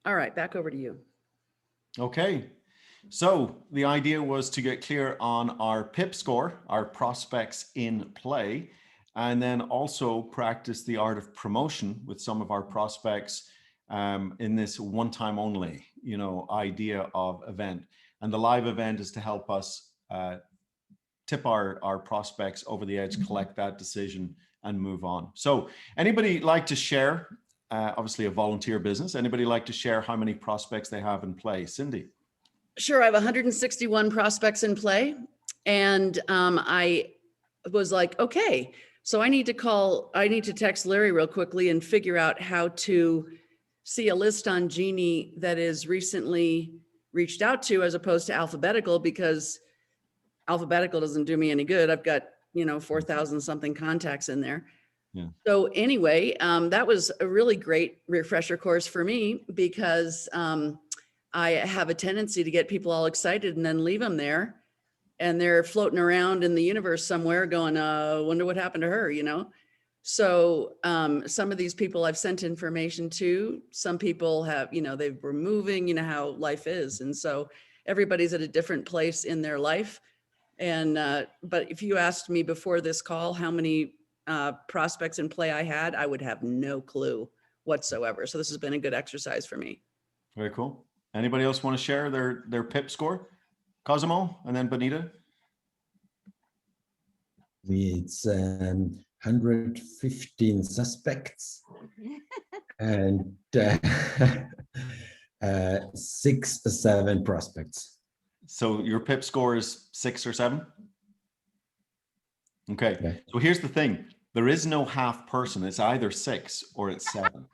All right, back over to you. Okay. So the idea was to get clear on our PIP score, our prospects in play, and then also practice the art of promotion with some of our prospects in this one time only, idea of event. And the live event is to help us tip our prospects over the edge, collect that decision and move on. So anybody like to share, obviously a volunteer business, anybody like to share how many prospects they have in play? Cindy. Sure, I have 161 prospects in play. And I was like, okay, so I need to text Larry real quickly and figure out how to see a list on Genie that is recently reached out to as opposed to alphabetical, because alphabetical doesn't do me any good. I've got, 4,000 something contacts in there. Yeah. So anyway, that was a really great refresher course for me, because I have a tendency to get people all excited and then leave them there. And they're floating around in the universe somewhere going, wonder what happened to her, So some of these people I've sent information to, some people have, they were moving, how life is. And so everybody's at a different place in their life. And, but if you asked me before this call, how many prospects in play I had, I would have no clue whatsoever. So this has been a good exercise for me. Very cool. Anybody else want to share their PIP score? Cosimo and then Benita. It's 115 suspects and 6 or 7 prospects. So your PIP score is 6 or 7? Okay. Yeah. So here's the thing. There is no half person. It's either 6 or it's 7.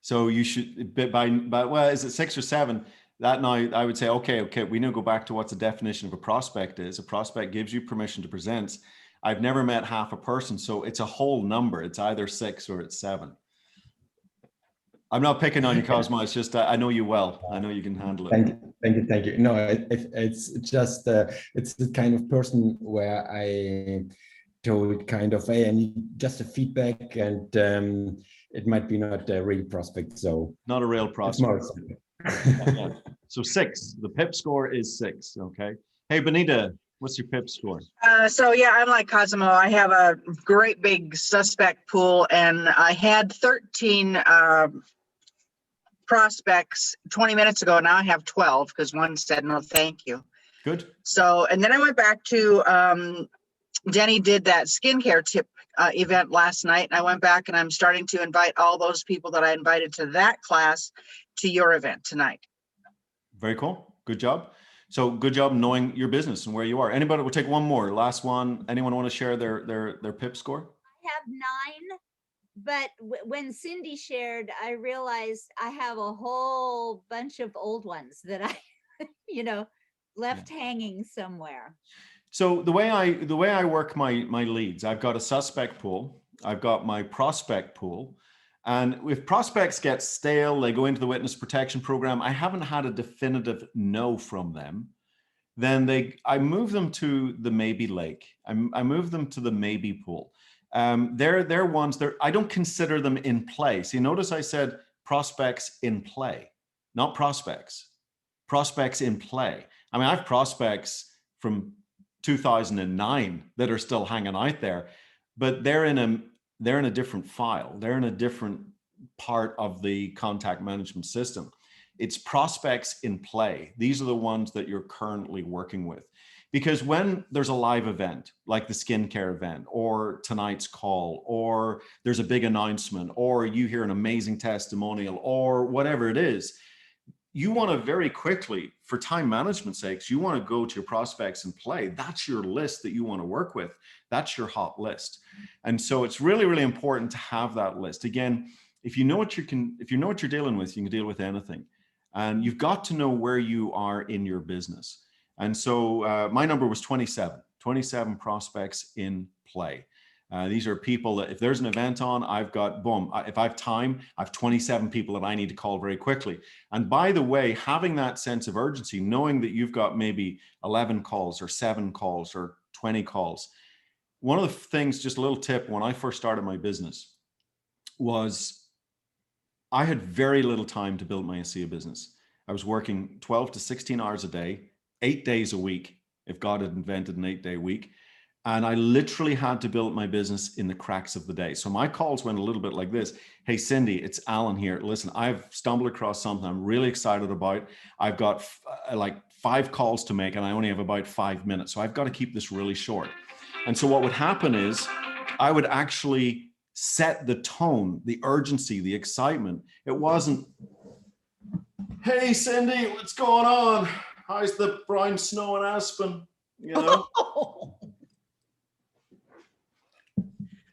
So you should, well, is it 6 or 7? That now I would say, okay, we need to go back to what the definition of a prospect is. A prospect gives you permission to present. I've never met half a person, so it's a whole number. It's either 6 or it's 7. I'm not picking on you, Cosmo. It's just I know you well. I know you can handle it. Thank you. No, it's just it's the kind of person where I told kind of, hey, I need just a feedback, and it might be not a real prospect. So not a real prospect. So 6. The PIP score is 6. Okay. Hey, Benita, what's your PIP score? So yeah, I'm like Cosimo. I have a great big suspect pool, and I had 13 prospects 20 minutes ago. Now I have 12 because one said no thank you. Good. So, and then I went back to Jenny did that skincare tip event last night, and I went back and I'm starting to invite all those people that I invited to that class to your event tonight. Very cool. Good job. So good job knowing your business and where you are. Anybody, we'll take one more. Last one. Anyone want to share their PIP score? I have 9. But when Cindy shared, I realized I have a whole bunch of old ones that I, left hanging somewhere. So the way I work my leads, I've got a suspect pool, I've got my prospect pool, and if prospects get stale, they go into the witness protection program, I haven't had a definitive no from them, then I move them to the maybe lake. I move them to the maybe pool. They're ones I don't consider them in play. See, notice I said prospects in play, not prospects. Prospects in play. I mean, I have prospects from 2009 that are still hanging out there, but they're in a different file. They're in a different part of the contact management system. It's prospects in play. These are the ones that you're currently working with. Because when there's a live event, like the skincare event, or tonight's call, or there's a big announcement, or you hear an amazing testimonial, or whatever it is, you want to very quickly, for time management sakes, you want to go to your prospects and play. That's your list that you want to work with. That's your hot list. And so it's really, really important to have that list. Again, if you know what you're dealing with, you can deal with anything. And you've got to know where you are in your business. And so my number was 27 prospects in play. These are people that if there's an event on, I've got, boom, if I have time, I have 27 people that I need to call very quickly. And by the way, having that sense of urgency, knowing that you've got maybe 11 calls or 7 calls or 20 calls. One of the things, just a little tip, when I first started my business was I had very little time to build my ASEA business. I was working 12 to 16 hours a day, 8 days a week, if God had invented an 8-day week. And I literally had to build my business in the cracks of the day. So my calls went a little bit like this. Hey, Cindy, it's Alan here. Listen, I've stumbled across something I'm really excited about. I've got like 5 calls to make and I only have about 5 minutes. So I've got to keep this really short. And so what would happen is I would actually set the tone, the urgency, the excitement. It wasn't, hey, Cindy, what's going on? How's the brown snow in Aspen? You know?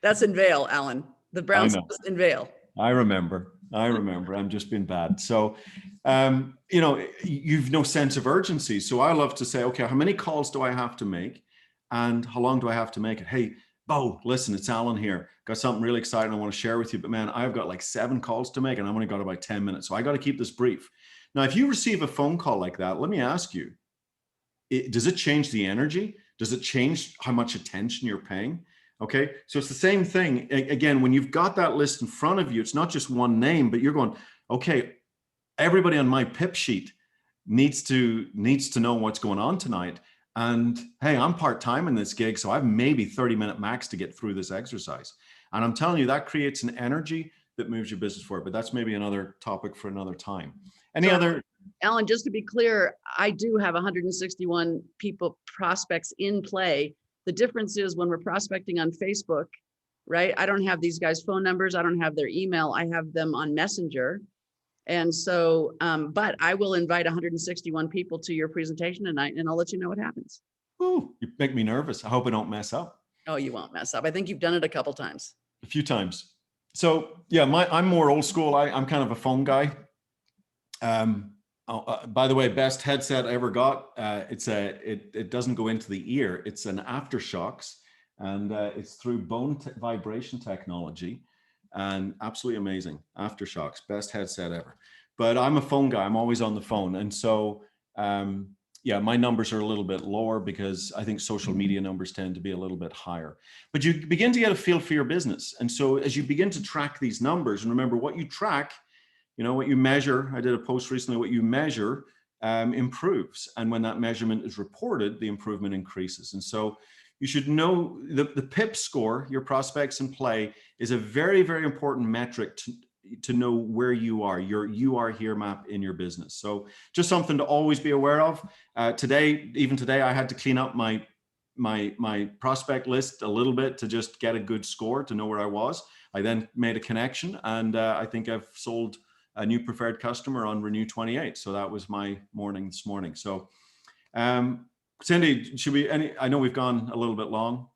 That's in Vail, Alan. The brown know. sauce in Vail. I remember. I'm just being bad. So, you know, you've no sense of urgency. So I love to say, okay, how many calls do I have to make? And how long do I have to make it? Hey, Bo, listen, it's Alan here. Got something really exciting I want to share with you. But man, I've got like 7 calls to make and I've only got about 10 minutes. So I got to keep this brief. Now, if you receive a phone call like that, let me ask you, does it change the energy? Does it change how much attention you're paying? Okay, so it's the same thing. Again, when you've got that list in front of you, it's not just one name, but you're going, okay, everybody on my pip sheet needs to know what's going on tonight. And hey, I'm part-time in this gig, so I have maybe 30-minute max to get through this exercise. And I'm telling you, that creates an energy that moves your business forward. But that's maybe another topic for another time. Any other? Alan, just to be clear, I do have 161 prospects in play. The difference is when we're prospecting on Facebook, right? I don't have these guys' phone numbers. I don't have their email. I have them on Messenger. And so, but I will invite 161 people to your presentation tonight and I'll let you know what happens. Ooh, you make me nervous. I hope I don't mess up. Oh, you won't mess up. I think you've done it a couple times. A few times. So yeah, I'm more old school. I'm kind of a phone guy. By the way, best headset I ever got. It doesn't go into the ear. It's an AfterShokz, and it's through bone vibration technology, and absolutely amazing. AfterShokz, best headset ever. But I'm a phone guy. I'm always on the phone, and so yeah, my numbers are a little bit lower because I think social media numbers tend to be a little bit higher. But you begin to get a feel for your business, and so as you begin to track these numbers, and remember what you track. You know, what you measure, I did a post recently, what you measure improves. And when that measurement is reported, the improvement increases. And so you should know the PIP score, your prospects in play, is a very, very important metric to know where you are, your you are here map in your business. So just something to always be aware of. Even today, I had to clean up my prospect list a little bit to just get a good score to know where I was. I then made a connection and I think I've sold a new preferred customer on Renew 28. So that was my morning this morning. So Cindy, should we, I know we've gone a little bit long.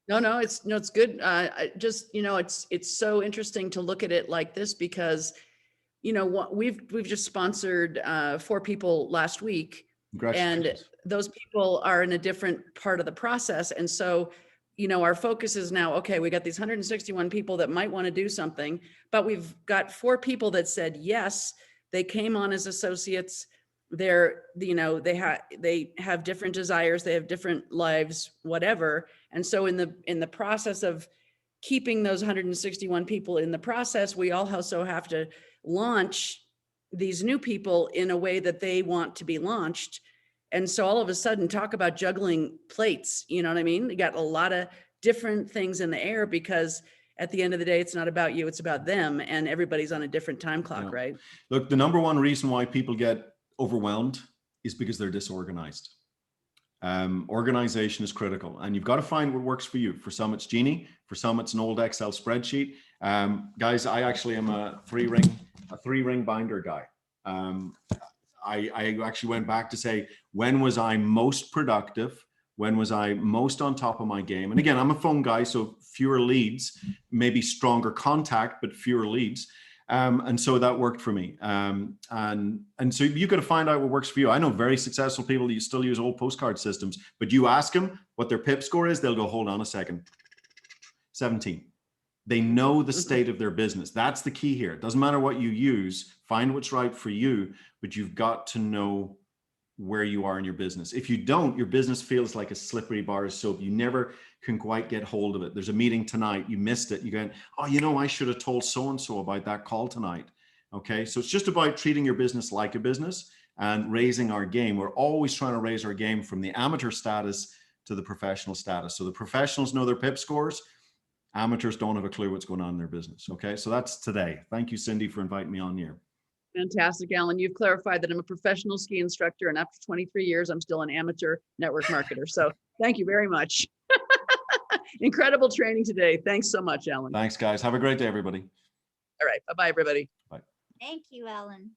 No, it's good. I just, you know, it's so interesting to look at it like this because, you know, what we've just sponsored 4 people last week, and those people are in a different part of the process. And so, you know, our focus is now, okay, we got these 161 people that might want to do something, but we've got 4 people that said yes. They came on as associates. They're, you know, they have different desires, they have different lives, whatever. And so in the process of keeping those 161 people in the process, we also have to launch these new people in a way that they want to be launched. And so all of a sudden, talk about juggling plates, you know what I mean? You got a lot of different things in the air because at the end of the day, it's not about you, it's about them, and everybody's on a different time clock, right? Look, the number one reason why people get overwhelmed is because they're disorganized. Organization is critical, and you've got to find what works for you. For some, it's Genie. For some, it's an old Excel spreadsheet. Guys, I actually am a three ring binder guy. I actually went back to say, when was I most productive? When was I most on top of my game? And again, I'm a phone guy, so fewer leads, maybe stronger contact, but fewer leads. And so that worked for me. And so you got to find out what works for you. I know very successful people that still use old postcard systems, but you ask them what their PIP score is, they'll go, hold on a second, 17. They know the state of their business. That's the key here. It doesn't matter what you use, find what's right for you, but you've got to know where you are in your business. If you don't, your business feels like a slippery bar of soap. You never can quite get hold of it. There's a meeting tonight, you missed it. You go, oh, you know, I should have told so-and-so about that call tonight. Okay, so it's just about treating your business like a business and raising our game. We're always trying to raise our game from the amateur status to the professional status. So the professionals know their PIP scores. Amateurs don't have a clue what's going on in their business. Okay, so that's today. Thank you, Cindy, for inviting me on here. Fantastic, Alan. You've clarified that I'm a professional ski instructor, and after 23 years, I'm still an amateur network marketer. So thank you very much. Incredible training today. Thanks so much, Alan. Thanks, guys. Have a great day, everybody. All right. Bye-bye, everybody. Thank you, Ellen.